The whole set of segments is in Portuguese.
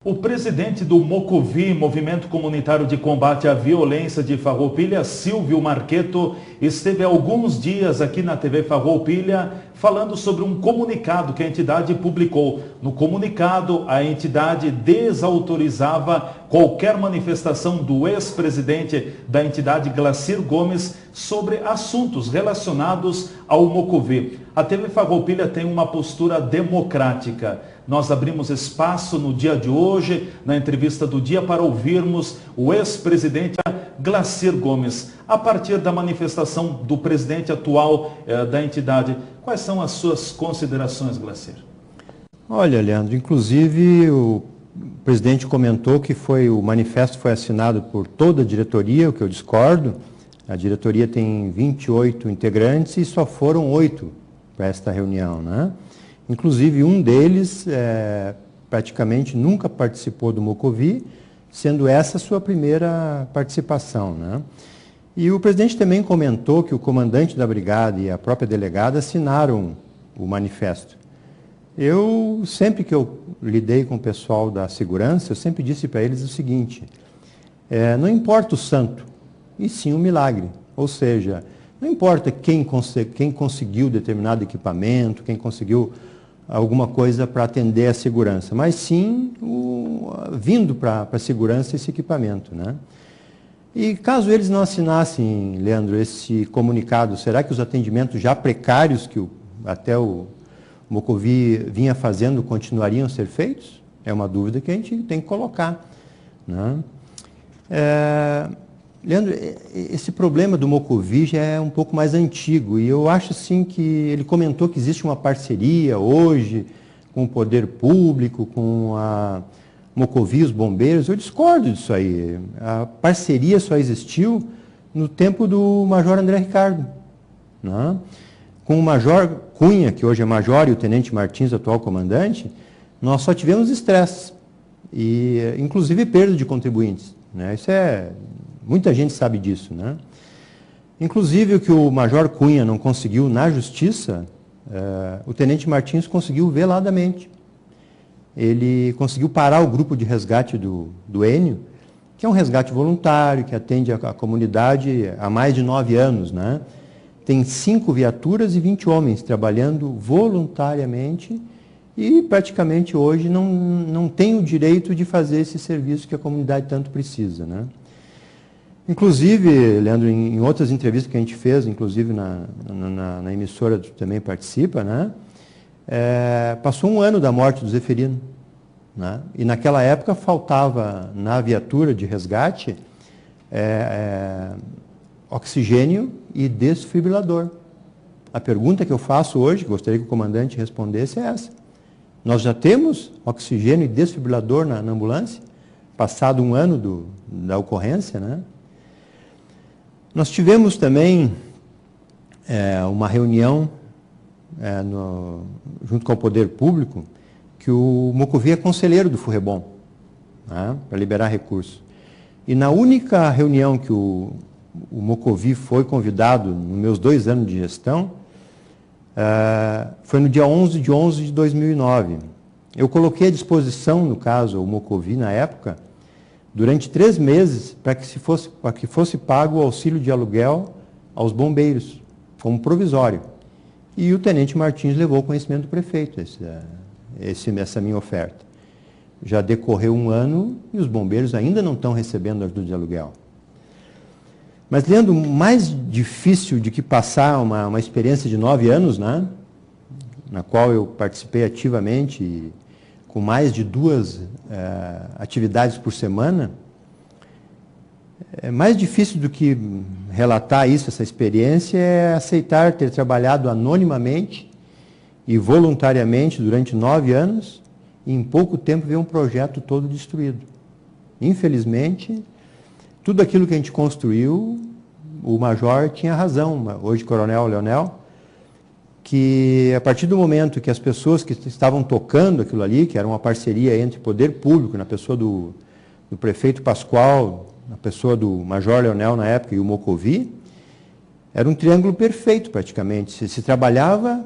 O presidente do Mocovi, Movimento Comunitário de Combate à Violência de Farroupilha, Silvio Marqueto, esteve há alguns dias aqui na TV Farroupilha falando sobre um comunicado que a entidade publicou. No comunicado, a entidade desautorizava qualquer manifestação do ex-presidente da entidade, Glacir Gomes, sobre assuntos relacionados ao Mocovi. A TV Farroupilha tem uma postura democrática. Nós abrimos espaço no dia de hoje, na entrevista do dia, para ouvirmos o ex-presidente Glacir Gomes. A partir da manifestação do presidente atual da entidade, quais são as suas considerações, Glacir? Olha, Leandro, inclusive o presidente comentou que o manifesto foi assinado por toda a diretoria, o que eu discordo. A diretoria tem 28 integrantes e só foram 8 para esta reunião, né? Inclusive, um deles praticamente nunca participou do Mocovi, sendo essa a sua primeira participação, né? E o presidente também comentou que o comandante da brigada e a própria delegada assinaram o manifesto. Sempre que eu lidei com o pessoal da segurança, eu sempre disse para eles o seguinte: não importa o santo, e sim o milagre. Ou seja, não importa quem conseguiu determinado equipamento, quem conseguiu alguma coisa para atender a segurança, mas sim vindo para a segurança esse equipamento, né? E caso eles não assinassem, Leandro, esse comunicado, será que os atendimentos já precários que até o Mocovi vinha fazendo continuariam a ser feitos? É uma dúvida que a gente tem que colocar, né? Leandro, esse problema do Mocovi já é um pouco mais antigo e eu acho assim que ele comentou que existe uma parceria hoje com o poder público, com a Mocovi, os bombeiros. Eu discordo disso aí. A parceria só existiu no tempo do Major André Ricardo, né? Com o Major Cunha, que hoje é Major, e o Tenente Martins, atual comandante, nós só tivemos estresse e inclusive perda de contribuintes, né? Muita gente sabe disso, né? Inclusive, o que o Major Cunha não conseguiu na Justiça, o Tenente Martins conseguiu veladamente. Ele conseguiu parar o grupo de resgate do Enio, que é um resgate voluntário, que atende a comunidade há mais de 9 anos, né? Tem 5 viaturas e 20 homens trabalhando voluntariamente e praticamente hoje não tem o direito de fazer esse serviço que a comunidade tanto precisa, né? Inclusive, Leandro, em outras entrevistas que a gente fez, inclusive na emissora também participa, né? Passou 1 ano da morte do Zeferino, né? E naquela época faltava na viatura de resgate oxigênio e desfibrilador. A pergunta que eu faço hoje, que gostaria que o comandante respondesse, é essa. Nós já temos oxigênio e desfibrilador na ambulância, passado 1 ano da ocorrência, né? Nós tivemos também uma reunião junto com o poder público, que o Mocovi é conselheiro do Furrebom, né, para liberar recursos. E na única reunião que o Mocovi foi convidado, nos meus 2 anos de gestão, foi no dia 11 de 2009. Eu coloquei à disposição, no caso, o Mocovi, na época, durante 3 meses, para que fosse pago o auxílio de aluguel aos bombeiros, como provisório. E o Tenente Martins levou conhecimento do prefeito essa minha oferta. Já decorreu 1 ano e os bombeiros ainda não estão recebendo ajuda de aluguel. Mas, Leandro, mais difícil de que passar uma experiência de 9 anos, né, na qual eu participei ativamente, com mais de 2 atividades por semana, mais difícil do que relatar essa experiência, é aceitar ter trabalhado anonimamente e voluntariamente durante 9 anos e em pouco tempo ver um projeto todo destruído. Infelizmente, tudo aquilo que a gente construiu, o Major tinha razão, hoje Coronel Leonel, que a partir do momento que as pessoas que estavam tocando aquilo ali, que era uma parceria entre poder público, na pessoa do prefeito Pascoal, na pessoa do Major Leonel na época e o Mocovi, era um triângulo perfeito praticamente. Se trabalhava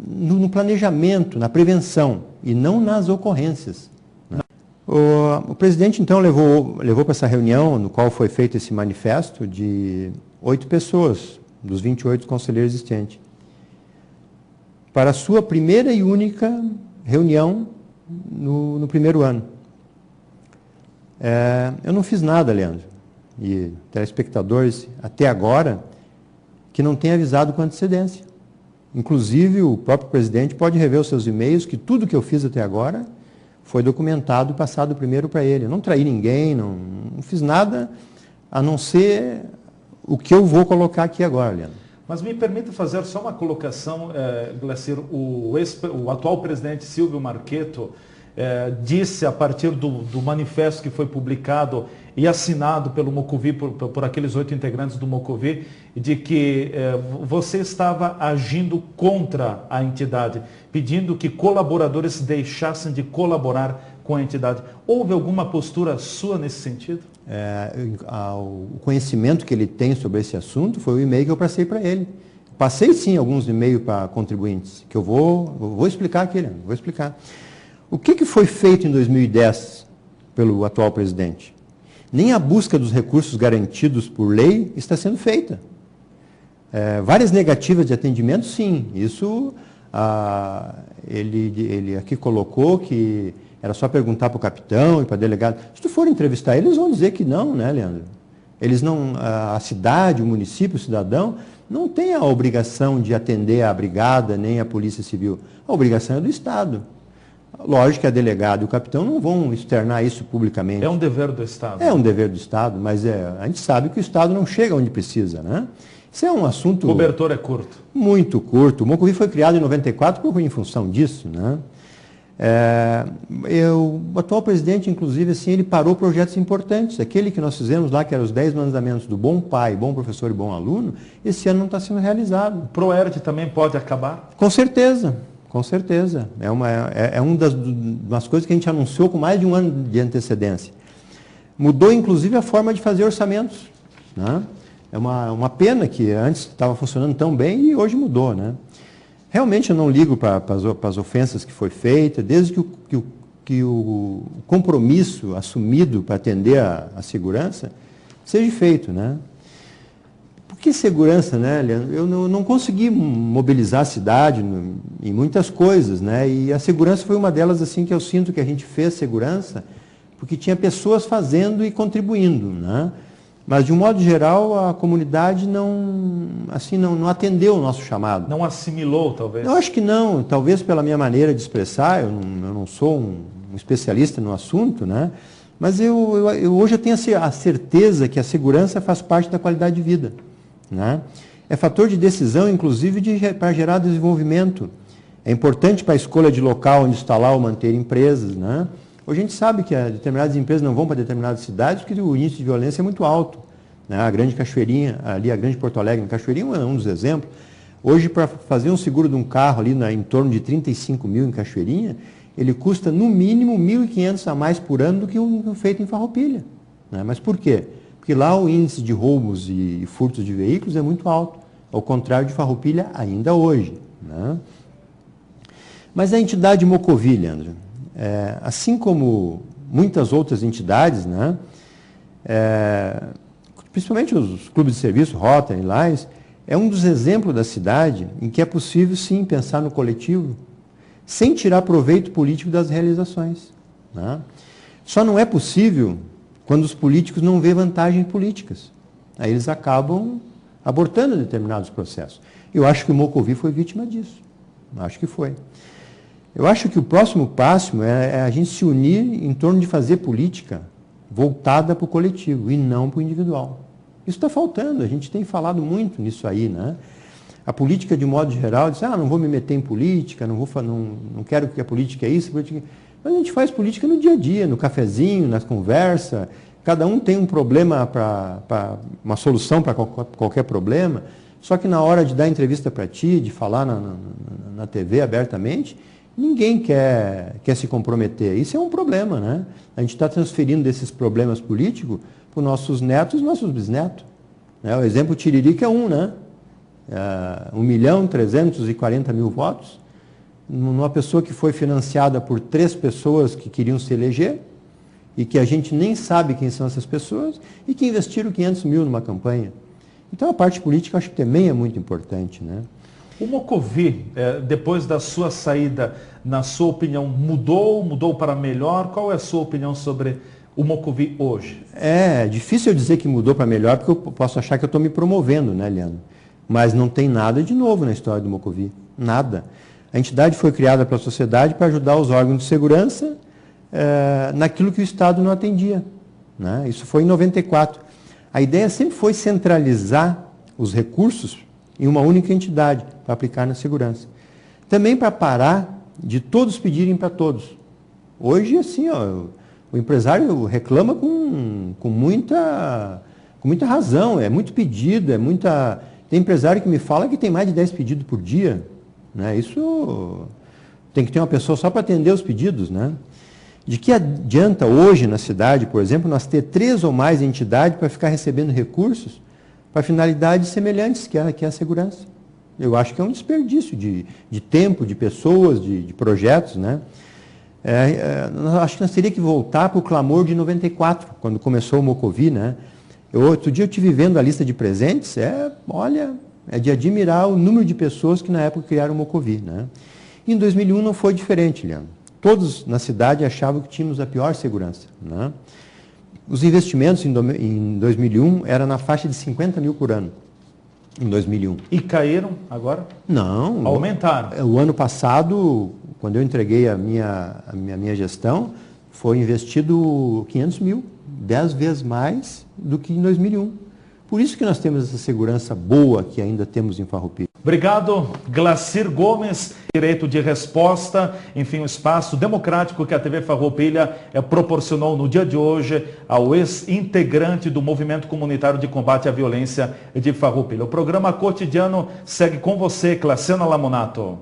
no planejamento, na prevenção. e não nas ocorrências. Né? O presidente, então, levou para essa reunião, no qual foi feito esse manifesto, de 8 pessoas, dos 28 conselheiros existentes, para a sua primeira e única reunião no primeiro ano. Eu não fiz nada, Leandro, e telespectadores, até agora, que não tenha avisado com antecedência. Inclusive, o próprio presidente pode rever os seus e-mails, que tudo que eu fiz até agora foi documentado e passado primeiro para ele. Eu não traí ninguém, não fiz nada, a não ser o que eu vou colocar aqui agora, Leandro. Mas me permita fazer só uma colocação, Glacyr. O atual presidente Silvio Marchetto disse, a partir do manifesto que foi publicado e assinado pelo Mocovi, por aqueles 8 integrantes do Mocovi, de que você estava agindo contra a entidade, pedindo que colaboradores deixassem de colaborar com a entidade. Houve alguma postura sua nesse sentido? O conhecimento que ele tem sobre esse assunto foi o e-mail que eu passei para ele. Passei, sim, alguns e-mails para contribuintes, que eu vou explicar aqui, Leandro, vou explicar. O que foi feito em 2010 pelo atual presidente? Nem a busca dos recursos garantidos por lei está sendo feita. Várias negativas de atendimento, sim. Isso ele aqui colocou que era só perguntar para o capitão e para o delegado. Se tu for entrevistar eles vão dizer que não, né, Leandro? Eles não, a cidade, o município, o cidadão, não tem a obrigação de atender a brigada nem a polícia civil. A obrigação é do Estado. Lógico que a delegada e o capitão não vão externar isso publicamente. É um dever do Estado. É um dever do Estado, mas a gente sabe que o Estado não chega onde precisa, né? Isso é um assunto... O cobertor é curto. Muito curto. O Mocovi foi criado em 94 em função disso, né? O atual presidente, inclusive, assim, ele parou projetos importantes. Aquele que nós fizemos lá, que era os 10 mandamentos do bom pai, bom professor e bom aluno, esse ano não está sendo realizado. O ProERD também pode acabar? Com certeza. Com certeza. É uma das coisas que a gente anunciou com mais de um ano de antecedência. Mudou, inclusive, a forma de fazer orçamentos. Né? É uma pena que antes estava funcionando tão bem e hoje mudou. Né? Realmente eu não ligo para as ofensas que foi feita, desde que o compromisso assumido para atender a segurança seja feito. Né? Por que segurança, né, Leandro? Eu não consegui mobilizar a cidade em muitas coisas, né? E a segurança foi uma delas, assim, que eu sinto que a gente fez segurança, porque tinha pessoas fazendo e contribuindo, né? Mas, de um modo geral, a comunidade não atendeu o nosso chamado. Não assimilou, talvez? Eu acho que não. Talvez pela minha maneira de expressar, eu não sou um especialista no assunto, né? Mas hoje eu tenho a certeza que a segurança faz parte da qualidade de vida. Né? É fator de decisão, inclusive, para gerar desenvolvimento. É importante para a escolha de local onde instalar ou manter empresas. Né? Hoje a gente sabe que determinadas empresas não vão para determinadas cidades porque o índice de violência é muito alto. Né? A Grande Cachoeirinha, ali a Grande Porto Alegre, Cachoeirinha é um dos exemplos. Hoje, para fazer um seguro de um carro ali em torno de 35 mil em Cachoeirinha, ele custa no mínimo 1.500 a mais por ano do que o feito em Farroupilha. Né? Mas por quê? Porque lá o índice de roubos e furtos de veículos é muito alto, ao contrário de Farroupilha ainda hoje. Né? Mas a entidade Mocovi, Leandro, assim como muitas outras entidades, né, principalmente os clubes de serviço, Rotary, Lions, é um dos exemplos da cidade em que é possível, sim, pensar no coletivo, sem tirar proveito político das realizações. Né? Só não é possível quando os políticos não vêem vantagens políticas. Aí eles acabam abortando determinados processos. Eu acho que o Mocovi foi vítima disso. Acho que foi. Eu acho que o próximo passo é a gente se unir em torno de fazer política voltada para o coletivo e não para o individual. Isso está faltando, a gente tem falado muito nisso aí, né? A política, de modo geral, diz, não vou me meter em política, não quero que a política é isso, Mas a gente faz política no dia a dia, no cafezinho, na conversa. Cada um tem um problema, uma solução para qualquer problema. Só que na hora de dar entrevista para ti, de falar na TV abertamente, ninguém quer se comprometer. Isso é um problema, né? A gente está transferindo desses problemas políticos para os nossos netos e nossos bisnetos. Né? O exemplo Tiririca é né? 1.340.000 votos. numa pessoa que foi financiada por 3 pessoas que queriam se eleger e que a gente nem sabe quem são essas pessoas e que investiram 500 mil numa campanha. Então a parte política eu acho que também é muito importante, né? O Mocovi, depois da sua saída, na sua opinião, mudou para melhor? Qual é a sua opinião sobre o Mocovi hoje? É difícil eu dizer que mudou para melhor, porque eu posso achar que eu estou me promovendo, né, Leandro? Mas não tem nada de novo na história do Mocovi, nada. A entidade foi criada pela sociedade para ajudar os órgãos de segurança naquilo que o Estado não atendia, né? Isso foi em 94. A ideia sempre foi centralizar os recursos em uma única entidade para aplicar na segurança. Também para parar de todos pedirem para todos. Hoje, assim, ó, o empresário reclama com muita razão, é muito pedido, Tem empresário que me fala que tem mais de 10 pedidos por dia, né? Isso tem que ter uma pessoa só para atender os pedidos, né? De que adianta hoje na cidade, por exemplo, nós ter 3 ou mais entidades para ficar recebendo recursos para finalidades semelhantes, que é a segurança? Eu acho que é um desperdício de tempo, de pessoas, de projetos, né? Acho que nós teríamos que voltar para o clamor de 94, quando começou o Mocovi, né? Outro dia eu estive vendo a lista de presentes, olha, é de admirar o número de pessoas que na época criaram o Mocovi, né? Em 2001 não foi diferente, Leandro. Todos na cidade achavam que tínhamos a pior segurança, né? Os investimentos em 2001 eram na faixa de 50 mil por ano, em 2001. E caíram agora? Não. Aumentaram? O ano passado, quando eu entreguei a minha gestão, foi investido 500 mil, 10 vezes mais do que em 2001. Por isso que nós temos essa segurança boa que ainda temos em Farroupilha. Obrigado, Glacir Gomes. Direito de resposta, enfim, o espaço democrático que a TV Farroupilha proporcionou no dia de hoje ao ex-integrante do Movimento Comunitário de Combate à Violência de Farroupilha. O programa Cotidiano segue com você, Claciana Lamonato.